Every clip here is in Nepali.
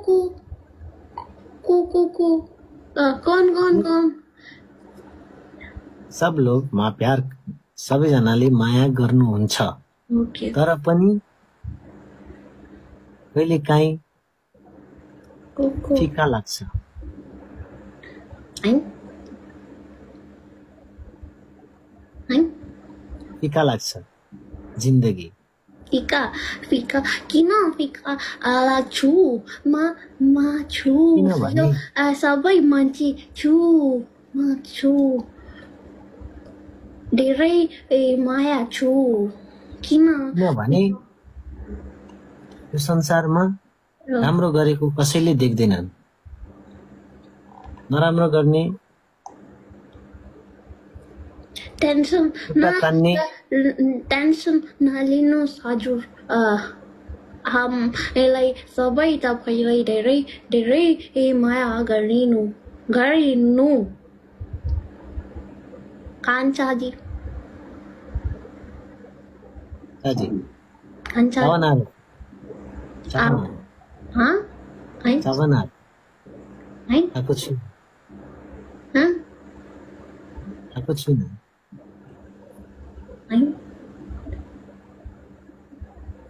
कु कु कु कु कौन कौन कौन सब लोगमा प्यार सबैजनाले माया गर्नुहुन्छ ओके तर पनि कहिलेकाहीँ कु कु फिका लाग्छ हैं हैं फिका लाग्छ जिन्दगी फिका फिका किन फिका छु म छु किनभने सबै मान्छे छु म छु धेरै माया छु किनभने यो संसारमा राम्रो गरेको कसैले देख्दैनन् नराम्रो गर्ने टेन्सन नलिनुहोस् हजुर यसलाई सबै तपाईलाई धेरै धेरै माया गरिनु कान्छाजी काजी कान्छा चावनार हाँ है चावनार है आएको छु हाँ आएको छुइन है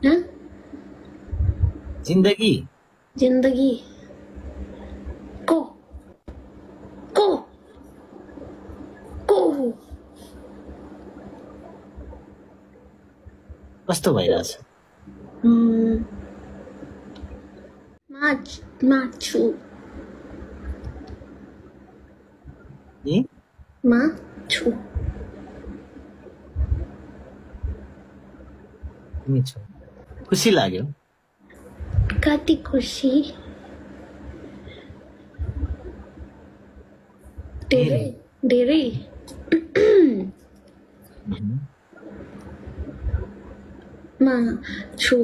हाँ जिन्दगी जिन्दगी को को को कस्तो भइरहेछ माछु ए माछु तिमी छौ खुसी लाग्यो कति खुसी धेरै धेरै माछु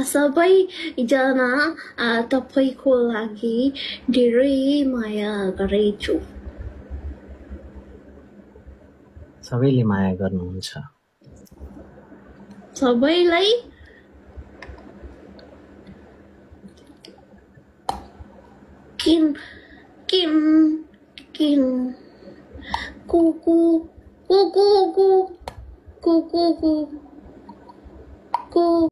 सबैजना तपाईको लागि धेरै माया गरेछु सबैले माया गर्नुहुन्छ सबैलाई किन किन किन कुकु कुकु कुकु कुकु